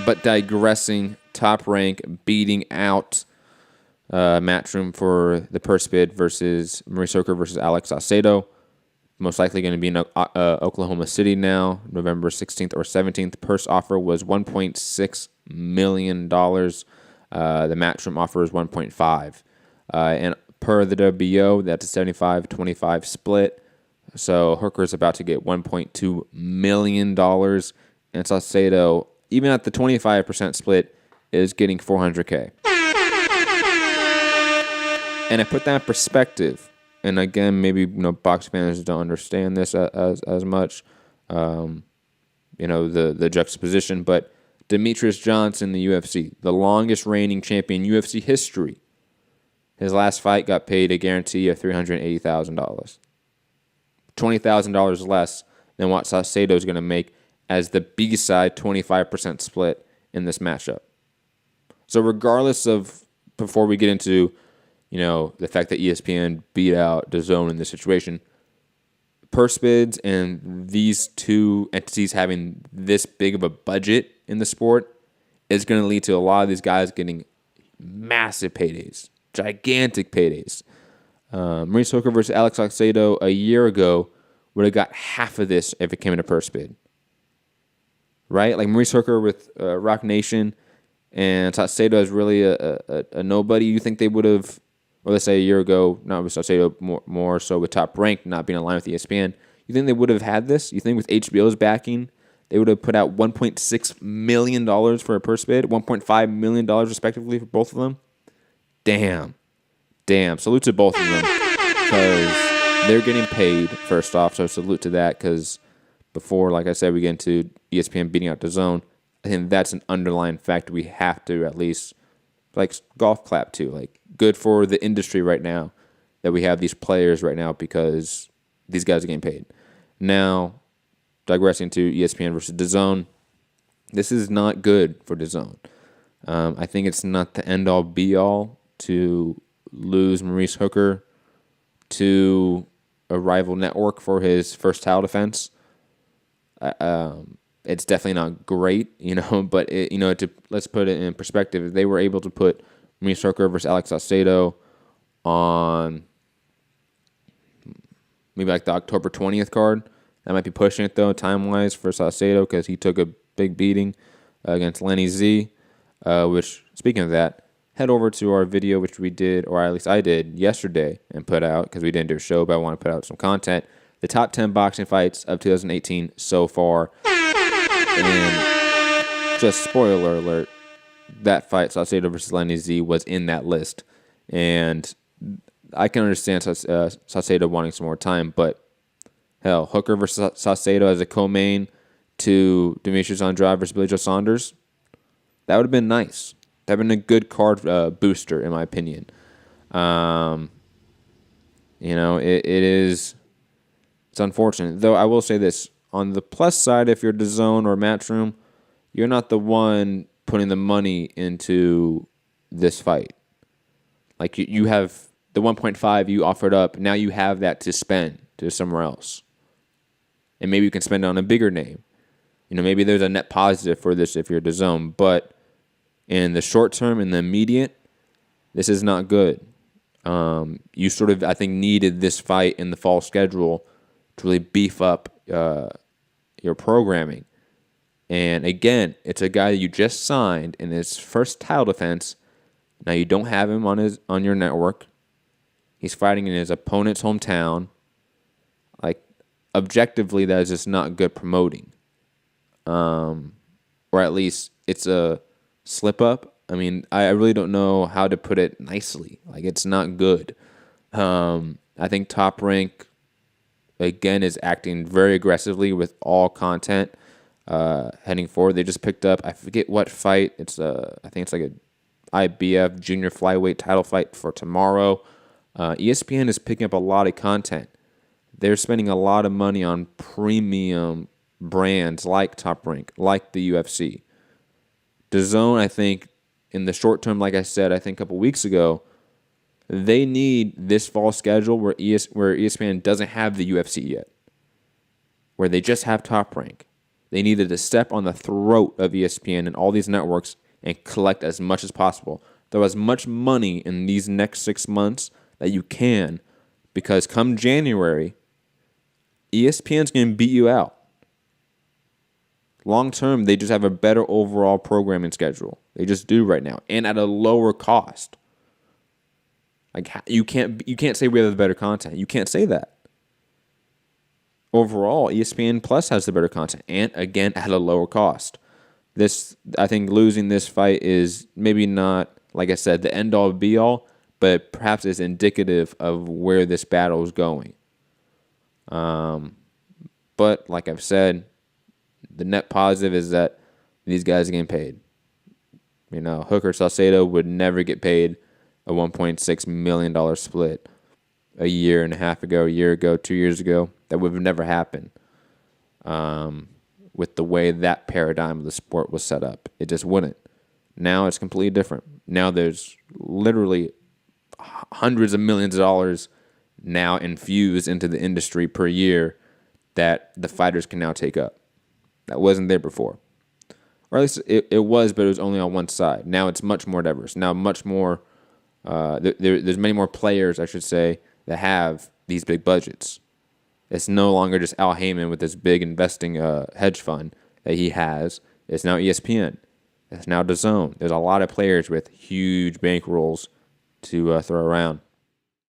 But digressing, Top Rank beating out Matchroom for the purse bid versus Maurice Hooker versus Alex Saucedo. Most likely going to be in Oklahoma City now, November 16th or 17th. Purse offer was $1.6 million. The Matchroom offer is 1.5. And per the WO, that's a 75-25 split. So Hooker's about to get $1.2 million. And Saucedo, even at the 25% split, is getting $400K. And I put that in perspective. And again, maybe box fans don't understand this as much, the juxtaposition. But Demetrius Johnson in the UFC, the longest reigning champion in UFC history, his last fight got paid a guarantee of $380,000, $20,000 less than what Saucedo is going to make as the B-side 25% split in this matchup. So regardless of, before we get into the fact that ESPN beat out DAZN in this situation, purse bids and these two entities having this big of a budget in the sport is going to lead to a lot of these guys getting massive paydays, gigantic paydays. Maurice Hooker versus Alex Saucedo a year ago would have got half of this if it came in a purse bid. Right? Like Maurice Hooker with Rock Nation and Saucedo is really a nobody. You think they would have, or let's say a year ago, not with Saucedo, more so with Top Rank not being aligned with ESPN, you think they would have had this? You think with HBO's backing, they would have put out $1.6 million for a purse bid, $1.5 million respectively for both of them? Damn. Salute to both of them because they're getting paid, first off, so salute to that because before, like I said, we get into ESPN beating out DAZN, I think that's an underlying fact we have to at least, like, golf clap to. Like, good for the industry right now that we have these players right now because these guys are getting paid. Now, digressing to ESPN versus DAZN, this is not good for DAZN. I think it's not the end-all, be-all to lose Maurice Hooker to a rival network for his first title defense. It's definitely not great, but let's put it in perspective. They were able to put Maurice Hooker versus Alex Saucedo on maybe like the October 20th card. That might be pushing it, though, time-wise for Saucedo because he took a big beating against Lenny Z, which, speaking of that, head over to our video, which we did, or at least I did, yesterday and put out because we didn't do a show, but I want to put out some content. The top 10 boxing fights of 2018 so far. And just spoiler alert, that fight, Saucedo versus Lenny Z, was in that list. And I can understand Saucedo wanting some more time, but hell, Hooker versus Saucedo as a co-main to Demetrius Andrade versus Billy Joe Saunders, that would have been nice. That would have been a good card booster, in my opinion. It's unfortunate. Though I will say this, on the plus side, if you're DAZN or Matchroom, you're not the one putting the money into this fight. Like, you have the 1.5 you offered up, now you have that to spend to somewhere else. And maybe you can spend it on a bigger name. Maybe there's a net positive for this if you're DAZN, but in the short term, in the immediate, this is not good. You sort of, I think, needed this fight in the fall schedule to really beef up your programming. And again, it's a guy that you just signed in his first title defense. Now you don't have him on your network. He's fighting in his opponent's hometown. Like, objectively, that is just not good promoting. Or at least it's a slip up. I mean, I really don't know how to put it nicely. Like, it's not good. I think Top Rank, again, is acting very aggressively with all content heading forward. They just picked up, I forget what fight. I think it's like a IBF junior flyweight title fight for tomorrow. ESPN is picking up a lot of content. They're spending a lot of money on premium brands like Top Rank, like the UFC. DAZN, I think, in the short term, like I said, I think a couple weeks ago, they need this fall schedule where ESPN doesn't have the UFC yet, where they just have Top Rank. They needed to step on the throat of ESPN and all these networks and collect as much as possible. Throw as much money in these next 6 months that you can, because come January, ESPN's going to beat you out. Long term, they just have a better overall programming schedule. They just do right now, and at a lower cost. Like, you can't say we have the better content. You can't say that. Overall, ESPN Plus has the better content, and again at a lower cost. I think losing this fight is maybe not, like I said, the end all be all, but perhaps is indicative of where this battle is going. But like I've said, the net positive is that these guys are getting paid. Hooker Saucedo would never get paid a $1.6 million split a year and a half ago, a year ago, 2 years ago. That would have never happened with the way that paradigm of the sport was set up. It just wouldn't. Now it's completely different. Now there's literally hundreds of millions of dollars now infused into the industry per year that the fighters can now take up. That wasn't there before. Or at least it was, but it was only on one side. Now it's much more diverse. Now much more, there's many more players, I should say, that have these big budgets. It's no longer just Al Heyman with this big investing hedge fund that he has. It's now ESPN. It's now DAZN. There's a lot of players with huge bankrolls to throw around.